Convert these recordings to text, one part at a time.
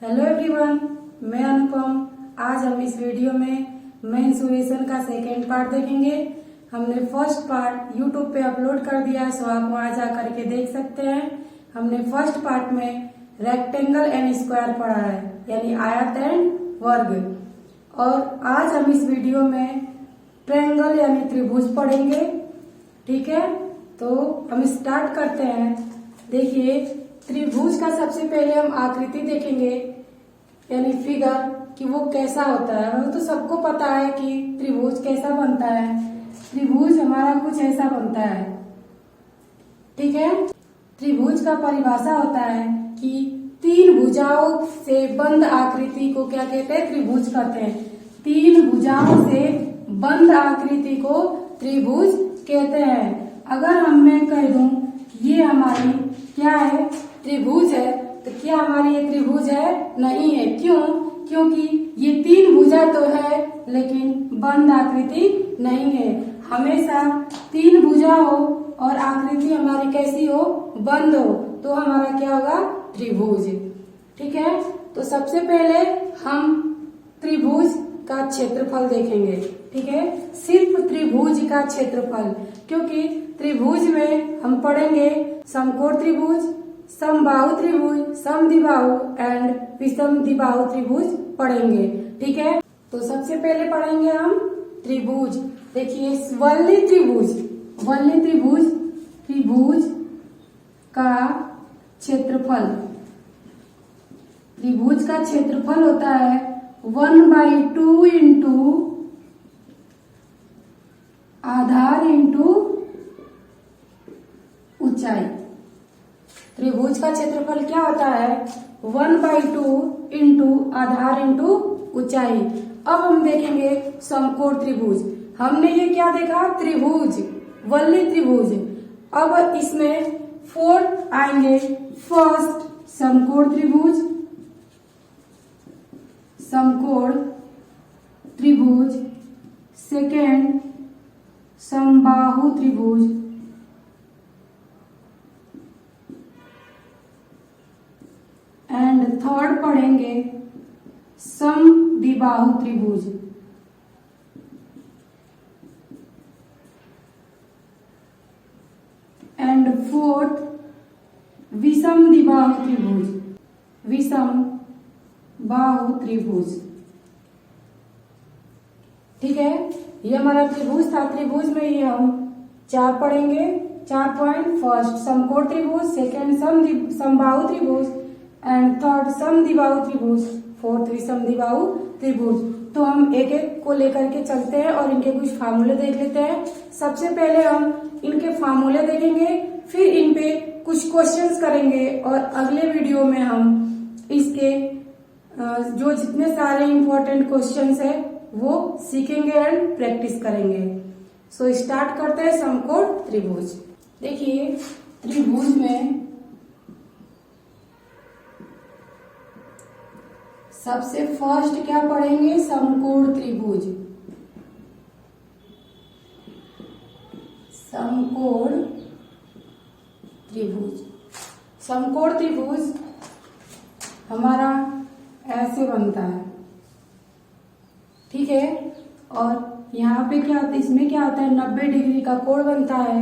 Hello everyone, मैं अनुपम। आज हम इस वीडियो में मेंस्ट्रुएशन का सेकेंड पार्ट देखेंगे। हमने फर्स्ट पार्ट यूट्यूब पे अपलोड कर दिया है, सो आप वहां जा करके देख सकते हैं। हमने फर्स्ट पार्ट में रेक्टेंगल एंड स्क्वायर पढ़ा है, यानी आयत एंड वर्ग। और आज हम इस वीडियो में ट्रायंगल यानी त्रिभुज पढ़ेंगे। ठीक है, तो हम स्टार्ट करते हैं। देखिए, त्रिभुज का सबसे पहले हम आकृति देखेंगे, यानी फिगर, कि वो कैसा होता है। हमें तो सबको पता है कि त्रिभुज कैसा बनता है। त्रिभुज हमारा कुछ ऐसा बनता है। ठीक है, त्रिभुज का परिभाषा होता है कि तीन भुजाओं से बंद आकृति को क्या कहते हैं? त्रिभुज कहते हैं। तीन भुजाओं से बंद आकृति को त्रिभुज कहते हैं। अगर मैं कह दूं ये हमारी क्या है? त्रिभुज है, तो क्या हमारी ये त्रिभुज है? नहीं है। क्यों? क्योंकि ये तीन भुजा तो है लेकिन बंद आकृति नहीं है। हमेशा तीन भुजा हो और आकृति हमारी कैसी हो? बंद हो, तो हमारा क्या होगा? त्रिभुज। ठीक है, तो सबसे पहले हम त्रिभुज का क्षेत्रफल देखेंगे। ठीक है, सिर्फ त्रिभुज का क्षेत्रफल, क्योंकि त्रिभुज में हम पढ़ेंगे समकोण त्रिभुज, समबाहु त्रिभुज, समद्विबाहु एंड विषमद्विबाहु त्रिभुज पढ़ेंगे। ठीक है, तो सबसे पहले पढ़ेंगे हम त्रिभुज। देखिए, वल्ली त्रिभुज, वल्ली त्रिभुज, त्रिभुज का क्षेत्रफल, त्रिभुज का क्षेत्रफल होता है 1/2 इंटू आधार इंटू ऊंचाई। त्रिभुज का क्षेत्रफल क्या होता है? 1/2 इंटू आधार इंटू ऊंचाई। अब हम देखेंगे समकोण त्रिभुज। हमने ये क्या देखा? त्रिभुज, वल्ली त्रिभुज। अब इसमें 4 आएंगे। फर्स्ट समकोण त्रिभुज, समकोण त्रिभुज। सेकेंड समबाहु त्रिभुज। एंड थर्ड पढ़ेंगे समद्विबाहु त्रिभुज। एंड फोर्थ विषमद्विबाहु त्रिभुज, विषम बाहु त्रिभुज। ठीक है, ये हमारा त्रिभुज था। त्रिभुज में ये हम 4 पढ़ेंगे। 4 पॉइंट। फर्स्ट समकोण त्रिभुज, सेकेंड समबाहु त्रिभुज एंड थर्ड समद्विबाहु त्रिभुज, फोर्थ विषमद्विबाहु त्रिभुज। तो हम एक एक को लेकर के चलते हैं और इनके कुछ फार्मूले देख लेते हैं। सबसे पहले हम इनके फार्मूले देखेंगे, फिर इन पे कुछ क्वेश्चंस करेंगे और अगले वीडियो में हम इसके जो जितने सारे इंपॉर्टेंट क्वेश्चंस है वो सीखेंगे एंड प्रैक्टिस करेंगे। सो स्टार्ट करते हैं समकोण त्रिभुज। देखिए, त्रिभुज में सबसे फर्स्ट क्या पढ़ेंगे? समकोण त्रिभुज। समकोण त्रिभुज, समकोण त्रिभुज हमारा ऐसे बनता है। ठीक है, और यहाँ पे क्या होता है? इसमें क्या होता है? 90 डिग्री का कोण बनता है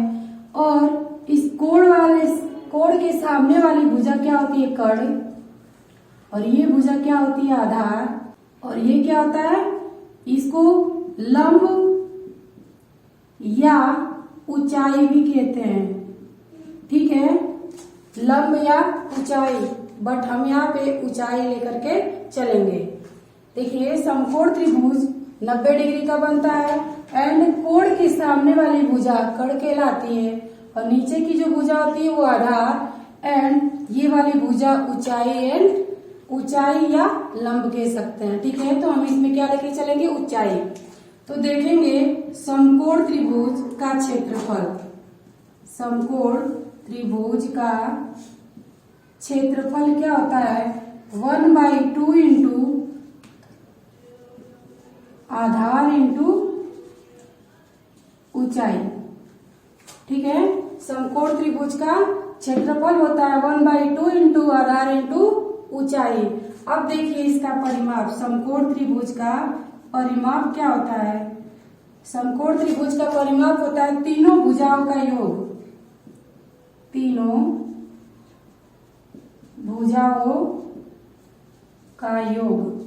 और इस कोण के सामने वाली भुजा क्या होती है? कर्ण। और ये भुजा क्या होती है? आधार। और ये क्या होता है? इसको लंब या ऊंचाई भी कहते हैं। ठीक है, लंब या ऊंचाई, बट हम यहाँ पे ऊंचाई लेकर के चलेंगे। देखिए, समकोण त्रिभुज 90 डिग्री का बनता है एंड कोण के सामने वाली भुजा कर्ण कहलाती है और नीचे की जो भुजा होती है वो आधार एंड ये वाली भुजा ऊंचाई एंड ऊंचाई या लंब कह सकते हैं। ठीक है, तो हम इसमें क्या लेके चलेंगे? ऊंचाई। तो देखेंगे समकोण त्रिभुज का क्षेत्रफल। समकोण त्रिभुज का क्षेत्रफल क्या होता है? 1/2 इंटू आधार इंटू ऊंचाई। ठीक है, समकोण त्रिभुज का क्षेत्रफल होता है 1/2 इंटू आधार इंटू ऊंचाई। अब देखिए इसका परिमाप, समकोण त्रिभुज का परिमाप क्या होता है। समकोण त्रिभुज का परिमाप होता है तीनों भुजाओं का योग, तीनों भुजाओं का योग।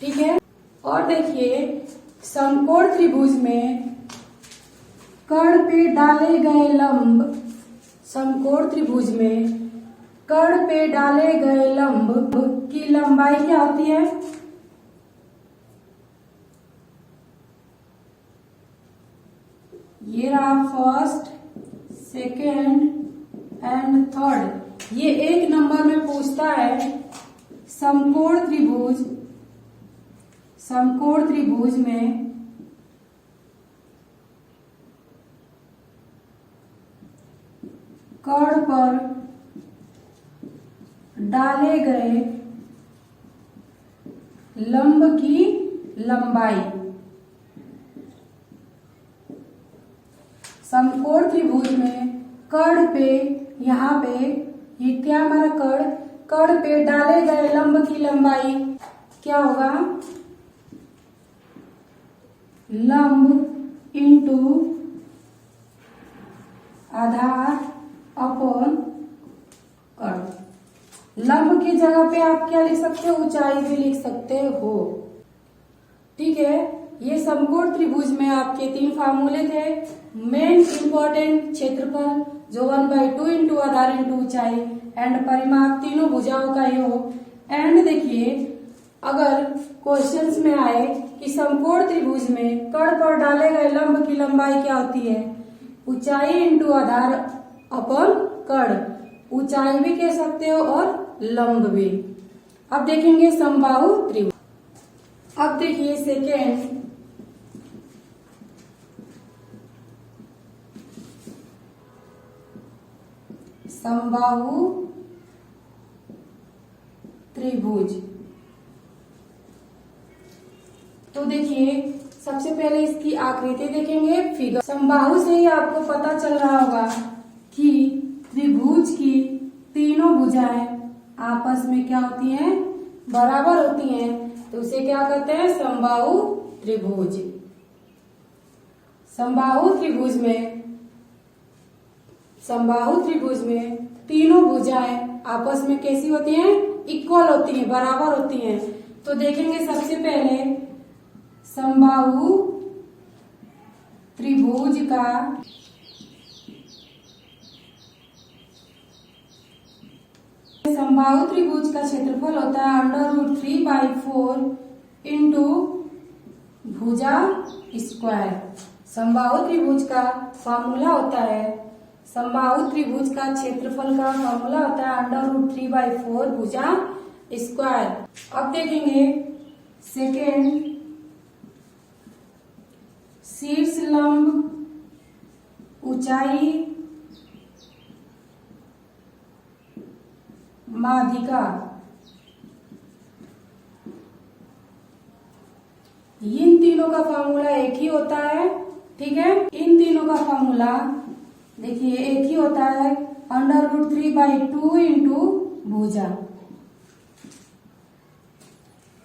ठीक है। और देखिए समकोण त्रिभुज में कर्ण पे डाले गए लंब, समकोण त्रिभुज में कर्ण पे डाले गए लंब की लंबाई क्या होती है। ये रहा फर्स्ट, सेकेंड एंड थर्ड। ये एक नंबर में पूछता है समकोण त्रिभुज, समकोण त्रिभुज में कर्ण पर डाले गए लंब की लंबाई। समकोण त्रिभुज में कर्ण पे, यहाँ पे ये क्या हमारा कर्ण, कर्ण पे डाले गए लंब की लंबाई क्या होगा, लंब इंटू आधार अपॉन कर्ण। लंब की जगह पे आप क्या लिख सकते हो, ऊंचाई भी लिख सकते हो। ठीक है। ये समकोण त्रिभुज में आपके तीन फार्मूले थे। मेन इंपॉर्टेंट क्षेत्रफल जो 1/2 इंटू आधार इंटू ऊंचाई, एंड परिमाप तीनों भुजाओं का योग। एंड देखिए अगर क्वेश्चंस में आए कि समकोण त्रिभुज में कर्ण पर डाले गए लंब की लंबाई क्या होती है, ऊंचाई इंटू आधार अपॉन कर्ण। ऊंचाई भी कह सकते हो और लंब भी। अब देखेंगे समबाहु त्रिभुज। अब देखिए सेकेंड, समबाहु त्रिभुज। तो देखिए सबसे पहले इसकी आकृति देखेंगे, फिगर। समबाहु से ही आपको पता चल रहा होगा कि त्रिभुज की तीनों भुजाएं आपस में क्या होती हैं, बराबर होती हैं। तो उसे क्या कहते हैं, समबाहु त्रिभुज। समबाहु त्रिभुज में, समबाहु त्रिभुज में तीनों भुजाएं आपस में कैसी होती हैं, इक्वल होती हैं, बराबर होती हैं। तो देखेंगे सबसे पहले समबाहु त्रिभुज का समबाहु त्रिभुज का क्षेत्रफल होता है √3/4 इंटू भुजा स्क्वायर। समबाहु त्रिभुज का फॉर्मूला होता है, समबाहु त्रिभुज का क्षेत्रफल का फॉर्मूला होता है √3/4 भुजा स्क्वायर। अब देखेंगे सेकेंड, शीर्ष लंब ऊंचाई माध्यिका। इन तीनों का फॉर्मूला एक ही होता है। ठीक है। इन तीनों का फॉर्मूला देखिए एक ही होता है √3/2 इंटू भुजा।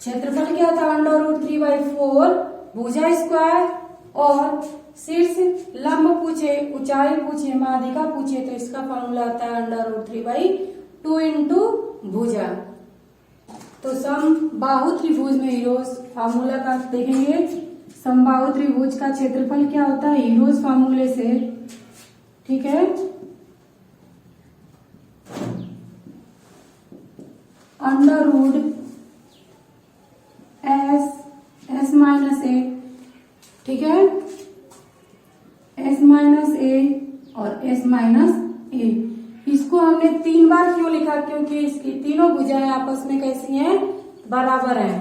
क्षेत्रफल क्या था, √3/4 भुजा स्क्वायर, और शीर्ष लंब पूछे, ऊंचाई पूछे, माध्यिका पूछे, तो इसका फॉर्मूला होता है √3/2 इंटू भुजा। तो समबाहु त्रिभुज में हीरोज फार्मूला का देखेंगे। समबाहु त्रिभुज का क्षेत्रफल क्या होता है, हीरोज फार्मूले से। ठीक है। √S-A, ठीक है, S-A और S-A। इसको हमने 3 बार क्यों लिखा, क्योंकि इसकी तीनों भुजाएं आपस में कैसी हैं, बराबर हैं।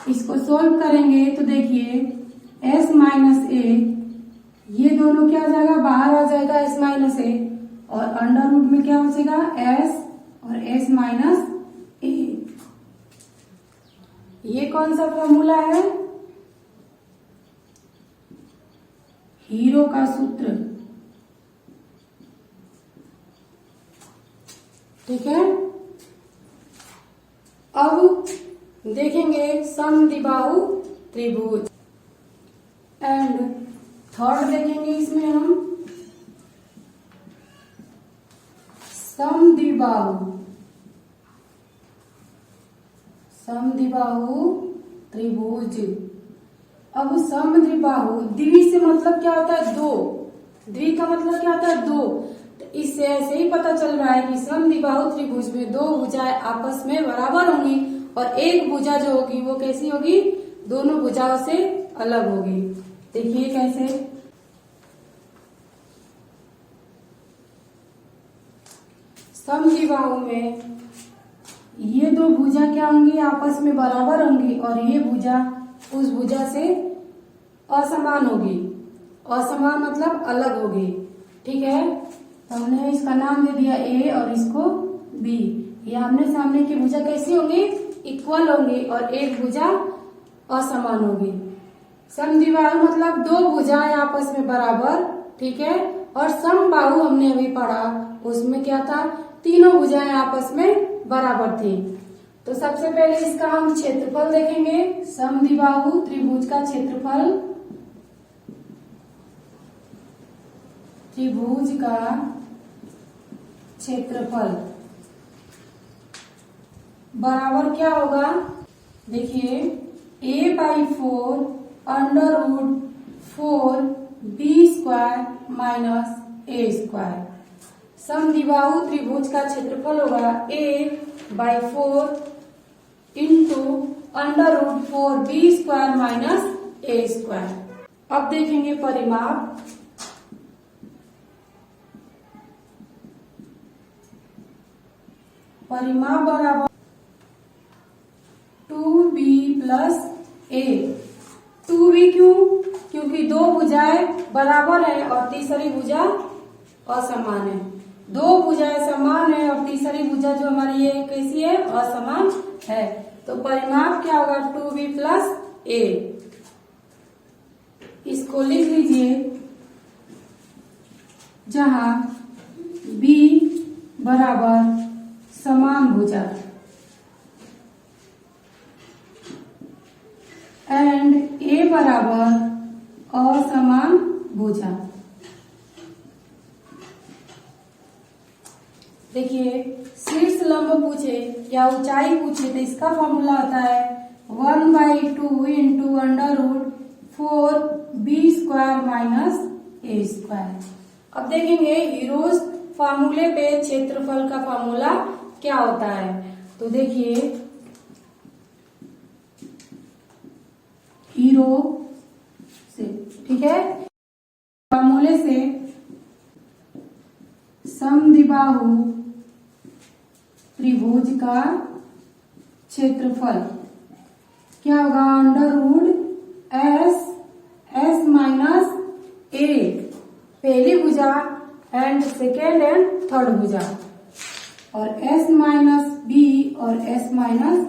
इसको सोल्व करेंगे तो देखिए S-A, ये दोनों क्या हो जाएगा, बाहर आ जाएगा S-A, और अंडर रूट में क्या हो जाएगा, S और S-A। ये कौन सा फॉर्मूला है, हीरो का सूत्र। ठीक है। अब देखेंगे समद्विबाहु त्रिभुज। एंड थर्ड देखेंगे इसमें हम समद्विबाहु त्रिभुज। अब समद्विबाहु, द्वि से मतलब क्या होता है? दो। द्वि का मतलब क्या होता है? दो। तो इससे ऐसे ही पता चल रहा है कि समद्विबाहु त्रिभुज में दो भुजाएं आपस में बराबर होंगी और एक भुजा जो होगी वो कैसी होगी? दोनों भुजाओं से अलग होगी। देखिए कैसे। समद्विबाहु में ये दो भुजा क्या होंगी? आपस में बराबर होंगी और ये भुजा उस भुजा से असमान होगी। असमान मतलब अलग होगी। ठीक है, तो हमने इसका नाम दे दिया ए और इसको बी। ये आमने सामने की भुजा कैसी होंगी? इक्वल होंगी और एक भुजा असमान होगी। समद्विबाहु मतलब दो भुजाएं आपस में बराबर। ठीक है, और समबाहु हमने अभी पढ़ा, उसमें क्या था? तीनों भुजाएं आपस में बराबर थी। तो सबसे पहले इसका हम क्षेत्रफल देखेंगे। समद्विबाहु त्रिभुज का क्षेत्रफल, त्रिभुज का क्षेत्रफल बराबर क्या होगा? देखिए a/4 √4 b² माइनस a²। समद्विबाहु त्रिभुज का क्षेत्रफल होगा a/4 into √4 b² minus a²। अब देखेंगे परिमाप। परिमाप बराबर 2b प्लस a। 2b क्यों? क्योंकि दो भुजाएं बराबर है और तीसरी भुजा असमान है। दो भुजाएं समान है और तीसरी भुजा जो हमारी ये कैसी है? असमान है। तो परिमाप क्या होगा? 2b plus a। इसको लिख लीजिए, जहां b बराबर समान भुजा एंड a बराबर असमान भुजा। देखिए शीर्ष लंब पूछे या ऊंचाई पूछे तो इसका फॉर्मूला होता है 1/2 इंटू √4 b² माइनस a²। अब देखेंगे हीरोज फार्मूले पे क्षेत्रफल का फार्मूला क्या होता है। तो देखिए हीरो से, ठीक है, फार्मूले से समद्विबाहु त्रिभुज का क्षेत्रफल क्या होगा? √S माइनस a, पहली भुजा एंड सेकेंड एंड थर्ड भुजा, और s माइनस b और s माइनस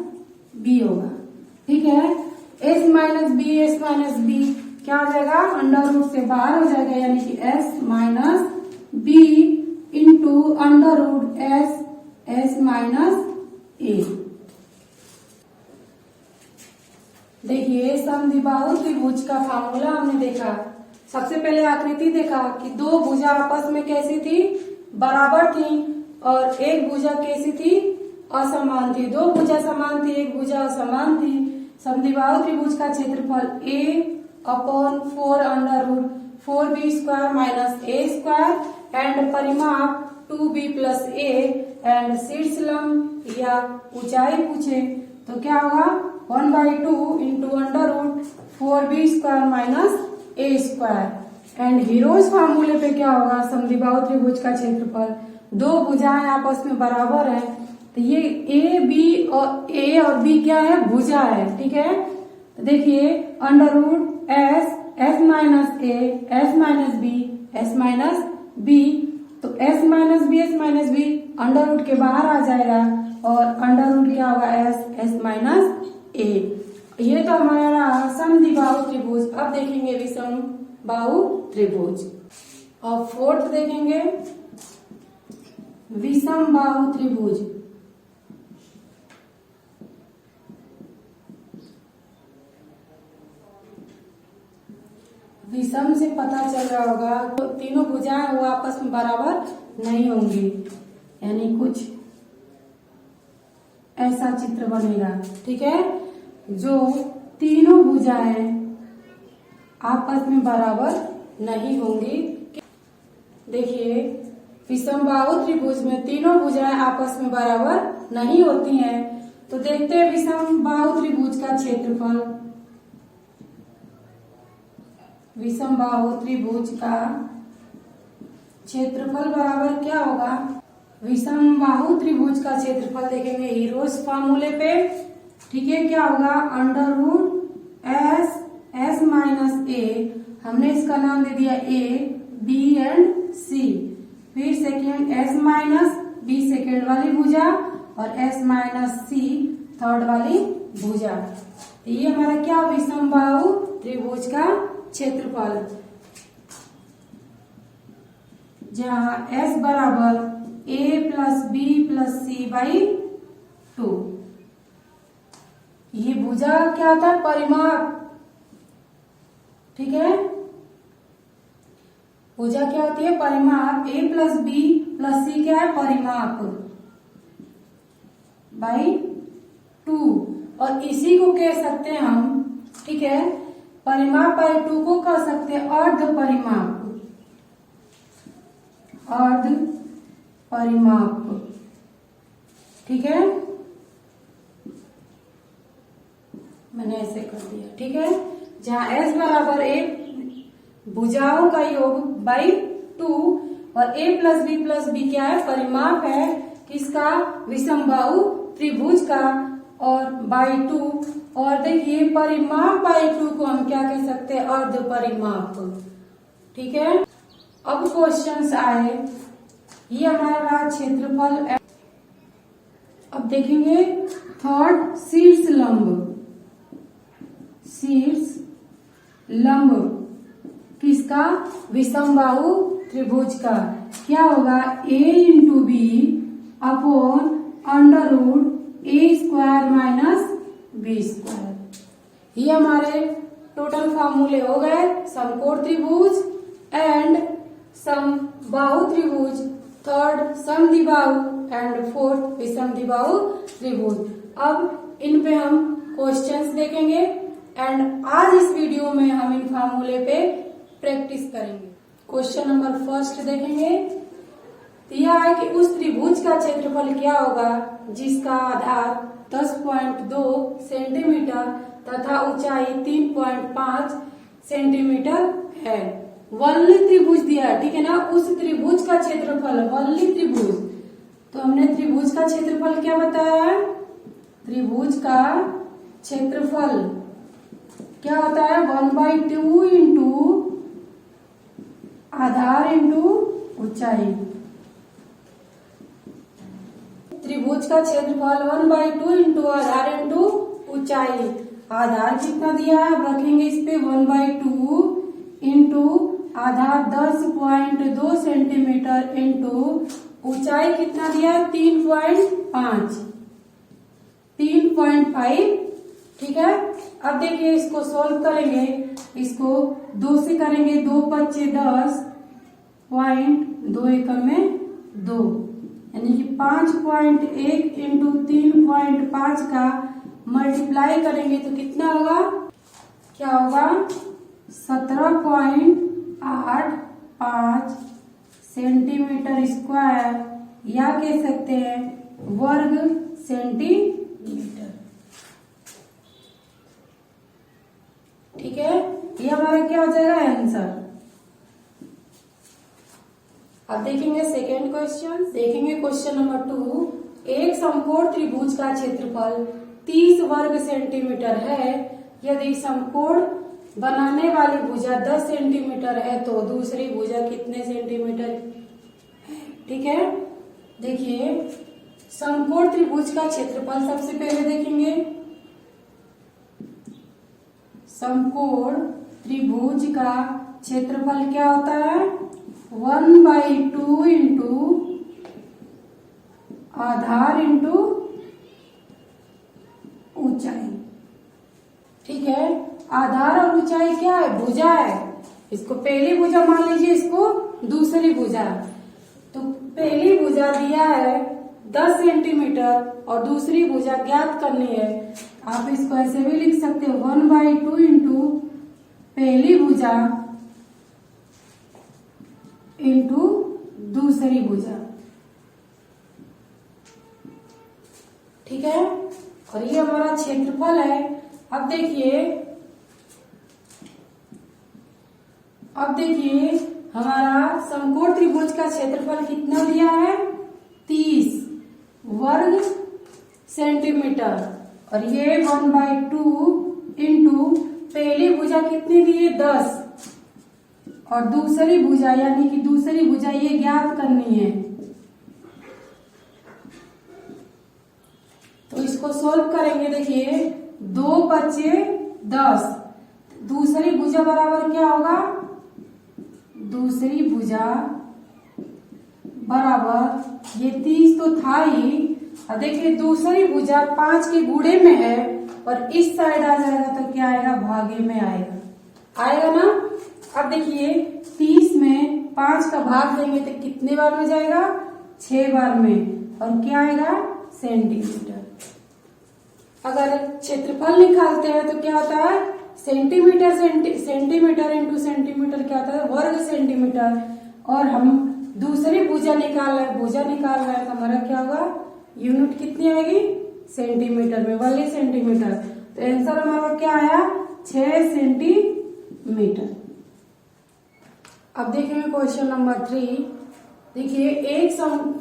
b होगा। ठीक है, s माइनस b क्या हो जाएगा? √ से बाहर हो जाएगा, यानी कि s minus b into √s minus a। देखिए समद्विबाहु त्रिभुज का फार्मूला हमने देखा। सबसे पहले आकृति देखा कि दो भुजा आपस में कैसी थी? बराबर थी और एक भुजा कैसी थी? असमान थी। दो भुजा समान थी, एक भुजा असमान थी। समद्विबाहु त्रिभुज का क्षेत्रफल a/4 √4b² minus a² and परिमाप 2b प्लस a एंड शीर्ष लंब या ऊंचाई पूछे तो क्या होगा? 1/2 into √4 b² minus a² and heroes फार्मूले पे क्या होगा? समद्विबाहु त्रिभुज का क्षेत्रफल, दो भुजाएं आपस में बराबर है तो ये a और b क्या है? भुजा है। ठीक है, तो देखिए √s minus a s minus b s minus b, तो s माइनस b √ के बाहर आ जाएगा और √ क्या होगा? s minus a। ये तो हमारा समद्विबाहु त्रिभुज। अब देखेंगे विषमबाहु त्रिभुज। और फोर्थ देखेंगे विषमबाहु त्रिभुज। विषम से पता चल रहा होगा तो तीनों भुजाएं वो आपस में बराबर नहीं होंगी, यानी कुछ ऐसा चित्र बनेगा। ठीक है, जो तीनों भुजाएं आपस में बराबर नहीं होंगी। देखिए, विषमबाहु त्रिभुज में तीनों भुजाएं आपस में बराबर नहीं होती हैं, तो देखते हैं विषमबाहु त्रिभुज का क्षेत्रफल। विषमबाहु त्रिभुज का क्षेत्रफल बराबर क्या होगा? विषमबाहु त्रिभुज का क्षेत्रफल देखेंगे हीरोज फार्मूले पे। ठीक है, क्या होगा? अंडर रूट एस माइनस ए, हमने इसका नाम दे दिया ए, बी एंड सी। फिर second S minus B second वाली भुजा और एस माइनस सी थर्ड वाली भुजा। ये हमारा क्या विषमबाहु त्रिभुज का क्षेत्रफल, जहाँ एस बराबर A plus B plus C by 2। ये भुजा क्या होता है? परिमाप। ठीक है, भुजा क्या होती है? परिमाप। ए प्लस बी प्लस सी क्या है? परिमाप बाई 2। और इसी को कह सकते हैं हम, ठीक है, परिमाप बाई 2 को कह सकते हैं अर्ध परिमाप। अर्ध परिमाप। ठीक है, मैंने ऐसे कर दिया। ठीक है, जहां एस बराबर ए भुजाओं का योग बाई 2 और ए प्लस बी क्या है? परिमाप है किसका? विषमबाहु त्रिभुज का, और बाई 2। और देखिए परिमाप बाई 2 को हम क्या कह सकते हैं? अर्ध परिमाप। ठीक है, अब क्वेश्चंस आए, ये हमारा क्षेत्रफल। अब देखेंगे थर्ड, शीर्ष लंब। शीर्ष लंब किसका? विषमबाहु त्रिभुज का। क्या होगा? A into B upon under root A square minus B square. ये हमारे टोटल फार्मूले हो गए समकोण त्रिभुज एंड समबाहु त्रिभुज, थर्ड समद्विबाहु एंड फोर्थ विषमद्विबाहु त्रिभुज। अब इन पे हम क्वेश्चंस देखेंगे एंड आज इस वीडियो में हम इन फार्मूले पे प्रैक्टिस करेंगे। क्वेश्चन नंबर फर्स्ट देखेंगे, यह है कि उस त्रिभुज का क्षेत्रफल क्या होगा जिसका आधार 10.2 सेंटीमीटर तथा ऊंचाई 3.5 सेंटीमीटर है। वल्ली त्रिभुज दिया है, ठीक है ना। उस त्रिभुज का क्षेत्रफल, वल्ली त्रिभुज, तो हमने त्रिभुज का क्षेत्रफल क्या बताया है? त्रिभुज का क्षेत्रफल क्या होता है? 1/2 इंटू आधार इंटू ऊंचाई। त्रिभुज का क्षेत्रफल 1/2 इंटू आधार इंटू ऊंचाई। आधार कितना दिया है? अब रखेंगे इस पे 1/2 इंटू आधार 10.2 सेंटीमीटर इंटू ऊंचाई कितना दिया है? 3.5। ठीक है, अब देखिए इसको सॉल्व करेंगे, इसको 2 से करेंगे, 2 पच्चे 10, पॉइंट 2 एकम में 2, यानी कि 5.1 इंटू 3.5 का मल्टीप्लाई करेंगे तो कितना होगा? क्या होगा? 17.85 सेंटीमीटर स्क्वायर, या कह सकते हैं वर्ग सेंटीमीटर। ठीक है, ये हमारा क्या हो जाएगा? आंसर। अब देखेंगे सेकेंड क्वेश्चन। देखेंगे क्वेश्चन नंबर 2, एक समकोण त्रिभुज का क्षेत्रफल 30 वर्ग सेंटीमीटर है। यदि समकोण बनाने वाली भुजा 10 सेंटीमीटर है तो दूसरी भुजा कितने सेंटीमीटर है? ठीक है, देखिए समकोण त्रिभुज का क्षेत्रफल सबसे पहले देखेंगे। समकोण त्रिभुज का क्षेत्रफल क्या होता है? 1/2 इंटू आधार इंटू ऊंचाई। ठीक है, आधार और ऊंचाई क्या है? भुजा है, इसको पहली भुजा मान लीजिए, इसको दूसरी भुजा। तो पहली भुजा दिया है 10 सेंटीमीटर और दूसरी भुजा ज्ञात करनी है। आप इसको ऐसे भी लिख सकते हो 1/2 इंटू पहली भुजा इंटू दूसरी भुजा। ठीक है, और ये हमारा क्षेत्रफल है। अब देखिए हमारा समकोण त्रिभुज का क्षेत्रफल कितना दिया है, 30 वर्ग सेंटीमीटर, और ये 1/2 इंटू पहली भुजा कितनी दी है, 10, और दूसरी भुजा यानी कि दूसरी भुजा ये ज्ञात करनी है। तो इसको सोल्व करेंगे। देखिए 2 बचे 10, दूसरी भुजा बराबर क्या होगा, दूसरी भुजा बराबर ये 30 तो था ही, और देखिए दूसरी भुजा 5 के गुणे में है और इस साइड आ जाएगा तो क्या आएगा, भागे में आएगा ना। अब देखिए 30 में 5 का भाग देंगे तो कितने बार में जाएगा, 6 बार में, और क्या आएगा, सेंटीमीटर। अगर क्षेत्रफल निकालते हैं तो क्या होता है, सेंटीमीटर इंटू सेंटीमीटर क्या होता है, वर्ग सेंटीमीटर, और हम दूसरी भुजा निकाल रहे हैं तो हमारा क्या होगा, यूनिट कितनी आएगी, सेंटीमीटर में, 1 सेंटीमीटर। तो आंसर हमारा क्या आया, 6 सेंटीमीटर। अब देखेंगे क्वेश्चन नंबर 3। देखिए एक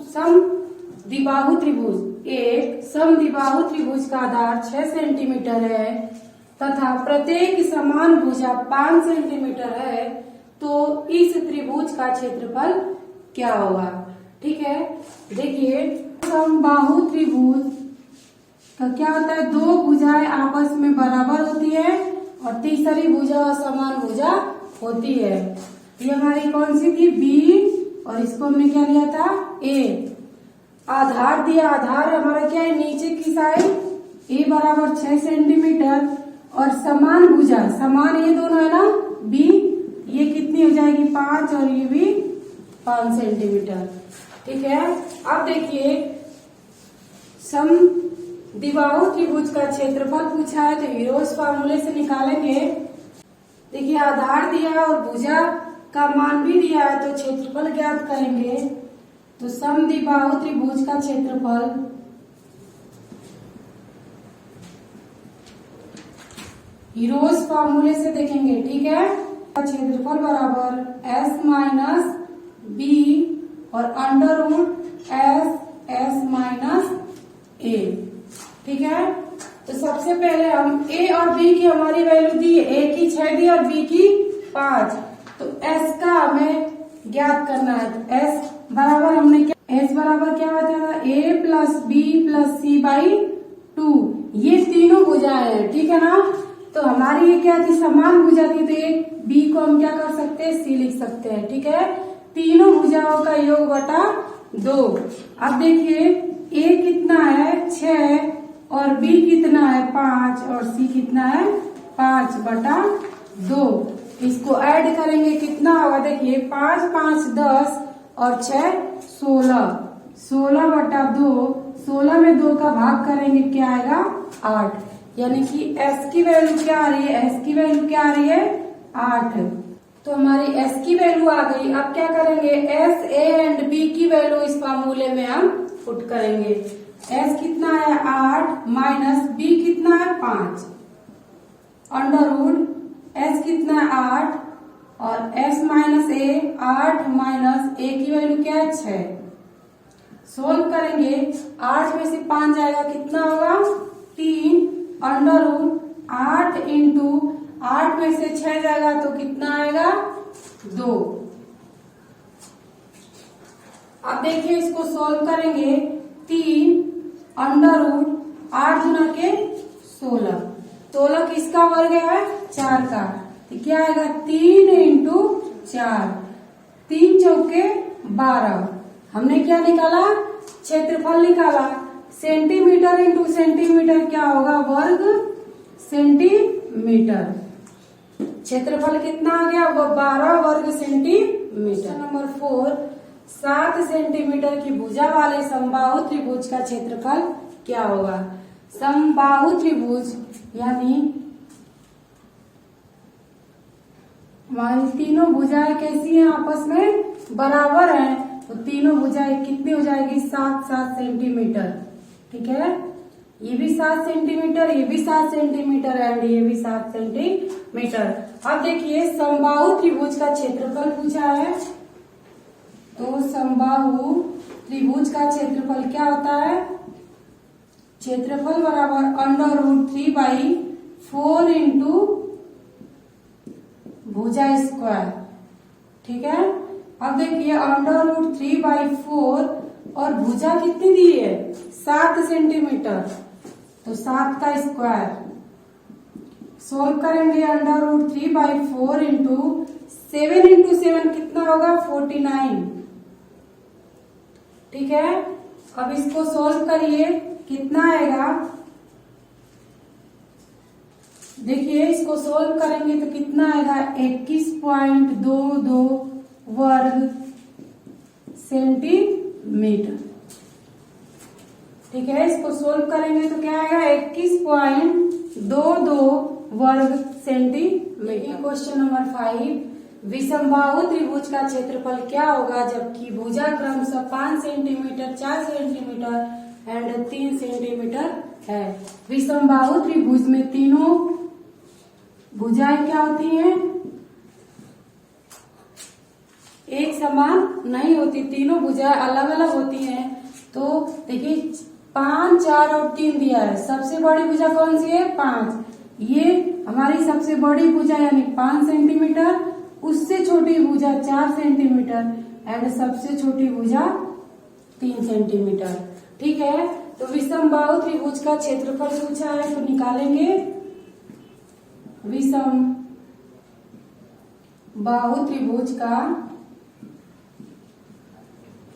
समद्विबाहु त्रिभुज का आधार 6 सेंटीमीटर है तथा प्रत्येक समान भुजा 5 सेंटीमीटर है, तो इस त्रिभुज का क्षेत्रफल क्या होगा। ठीक है, देखिए समबाहु त्रिभुज का क्या होता है, 2 भुजाएं आपस में बराबर होती है और तीसरी भुजा असमान भुजा होती है। ये हमारी कौन सी थी, बी, और इसको हमने क्या लिया था, ए। आधार दिया, आधार हमारा क्या है, नीचे की साइड, ए बराबर 6 सेंटीमीटर, और समान भुजा, समान ये दोनों है ना, बी, ये कितनी हो जाएगी, 5, और ये भी 5 सेंटीमीटर। ठीक है, अब देखिए समद्विबाहु त्रिभुज का क्षेत्रफल पूछा है तो हीरोज फार्मूले से निकालेंगे। देखिए आधार दिया और भुजा का मान भी दिया है तो क्षेत्रफल ज्ञात करेंगे। तो समद्विबाहु त्रिभुज का क्षेत्रफल हीरोज फार्मूले से देखेंगे। ठीक है, क्षेत्रफल बराबर s माइनस बी और अंडर रूट s माइनस ए। ठीक है, तो सबसे पहले हम a और b की हमारी वैल्यू दी है, a की 6 दी और b की 5, तो s का हमें ज्ञात करना है। तो s बराबर हमने s बराबर क्या बताया था, a plus B plus C by 2, ये तीनों भुजाएं हैं। ठीक है ना, तो हमारी ये क्या थी, समान भुजा थी, तो एक b को हम क्या कर सकते हैं, c लिख सकते हैं। ठीक है, तीनों भुजाओं का योग बटा 2। अब देखिए a कितना है, 6, और b कितना है, 5, और c कितना है, 5 बटा 2। इसको ऐड करेंगे कितना होगा, देखिए 5 5 10 और 6 16, 16 बटा 2, 16 में 2 का भाग करेंगे क्या आएगा, 8, यानी कि s की वैल्यू क्या आ रही है, s की वैल्यू क्या आ रही है, 8। तो हमारी s की वैल्यू आ गई। अब क्या करेंगे, s, a एंड b की वैल्यू इस फार्मूले में हम पुट करेंगे। s कितना है, 8, माइनस b कितना है, 5, अंडर रूट s कितना है, 8, और s minus a, 8 minus a की वैल्यू क्या है, 6। सोल्व करेंगे, 8 में से 5 जाएगा, कितना होगा, 3, अंडर रूट 8 इंटू 8 में से 6 जाएगा तो कितना आएगा, 2। अब देखिए इसको सोल्व करेंगे, 3 अंडर रूट 8 गुना के 16, 16 किसका वर्ग है, 4 का, तो क्या आएगा, 3 इंटू 4, 3 चौके 12। हमने क्या निकाला, क्षेत्रफल निकाला। सेंटीमीटर इंटू सेंटीमीटर क्या होगा, वर्ग सेंटीमीटर। क्षेत्रफल कितना आ गया, वो 12 वर्ग सेंटीमीटर। नंबर 4, 7 सेंटीमीटर की भुजा वाले समबाहु त्रिभुज का क्षेत्रफल क्या होगा। समबाहु त्रिभुज यानी हमारी तीनों भुजाएं कैसी हैं, आपस में बराबर हैं, तो तीनों भुजाएं कितनी हो जाएगी, 7-7 सेंटीमीटर। ठीक है, ये भी 7 सेंटीमीटर, ये भी 7 सेंटीमीटर एंड ये भी 7 सेंटीमीटर। अब देखिए समबाहु त्रिभुज का क्षेत्रफल पूछा है, तो समबाहु त्रिभुज का क्षेत्रफल क्या होता है, क्षेत्रफल बराबर √3/4 इंटू भुजा स्क्वायर। ठीक है, अब देखिए √3/4 और भुजा कितनी दी है, 7 सेंटीमीटर, तो 7 का स्क्वायर। सोल्व करेंगे √3/4 इंटू 7 इंटू 7 कितना होगा, 49। ठीक है, अब इसको सोल्व करिए, कितना आएगा, देखिए इसको सोल्व करेंगे तो कितना आएगा, 21.22 वर्ग सेंटीमीटर। ठीक है, इसको सोल्व करेंगे तो क्या आएगा, 21.22 वर्ग सेंटीमीटर। क्वेश्चन नंबर 5, विषमबाहु त्रिभुज का क्षेत्रफल क्या होगा जबकि भुजा क्रमशः 5 सेंटीमीटर, 4 सेंटीमीटर एंड 3 सेंटीमीटर है। विषमबाहु त्रिभुज में तीनों भुजाएं क्या होती हैं, एक समान नहीं होती, तीनों भुजाएं अलग अलग होती हैं। तो देखिए 5, 4 और 3 दिया है, सबसे बड़ी भुजा कौन सी है, 5, ये हमारी सबसे बड़ी भुजा यानी 5 सेंटीमीटर, उससे छोटी भुजा 4 सेंटीमीटर एंड सबसे छोटी भुजा 3 सेंटीमीटर। ठीक है, तो विषमबाहु त्रिभुज का क्षेत्रफल पूछा है, तो निकालेंगे विषम बाहु त्रिभुज का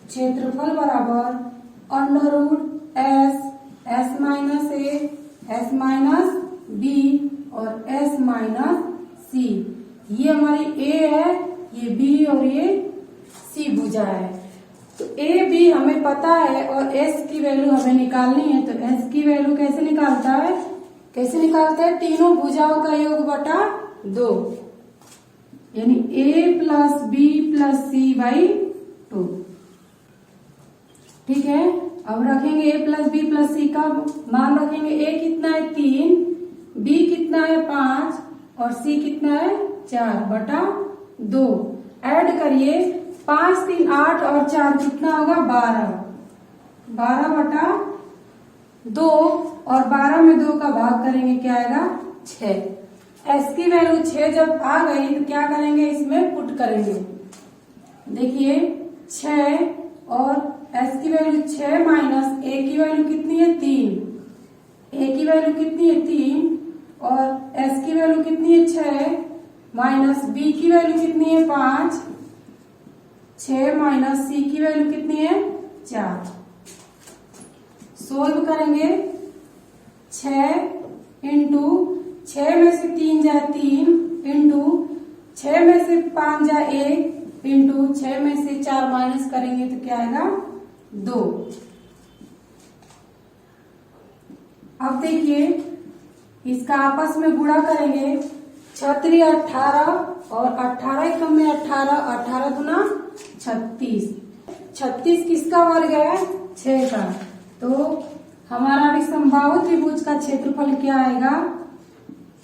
क्षेत्रफल बराबर √S, S-A, S-B और S-C। ये हमारी A है, ये B और ये C भुजा है। तो A, B हमें पता है और S की वैल्यू हमें निकालनी है, तो S की वैल्यू कैसे निकालता है, कैसे निकालते हैं, तीनों भुजाओं का योग बटा 2 यानी A + B + C/2। ठीक है, अब रखेंगे A + B + C का मान रखेंगे, A कितना है 3, B कितना है 5 और C कितना है 4/2। ऐड करिए 5, 3, 8 और 4 कितना होगा, 12/2 और 12 में 2 का भाग करेंगे क्या आएगा, 6। S की वैल्यू 6 जब आ गई तो क्या करेंगे, इसमें पुट करेंगे। देखिए 6 और S की वैल्यू 6 माइनस A की वैल्यू कितनी है 3, A की वैल्यू कितनी है 3 और S की वैल्यू कितनी है 6 माइनस B की वैल्यू कितनी है 5, 6 माइनस C की वैल्यू कितनी है 4। सोल्व करेंगे 6 इंटू 6 में से 3 जाए 3 इंटू 6 में से 5 जाए 1 इंटू 6 में से 4 माइनस करेंगे तो क्या आएगा 2। अब देखिए इसका आपस में गुणा करेंगे, 6 18 और 18 कम में 18, 18 गुना 36, 36 किसका वर्ग है 6 का। तो हमारा विषमबाहु त्रिभुज का क्षेत्रफल क्या आएगा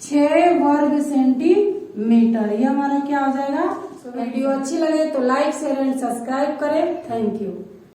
6 वर्ग सेंटीमीटर। ये हमारा क्या हो जाएगा। वीडियो अच्छी लगे तो लाइक शेयर एंड सब्सक्राइब करें। Thank you.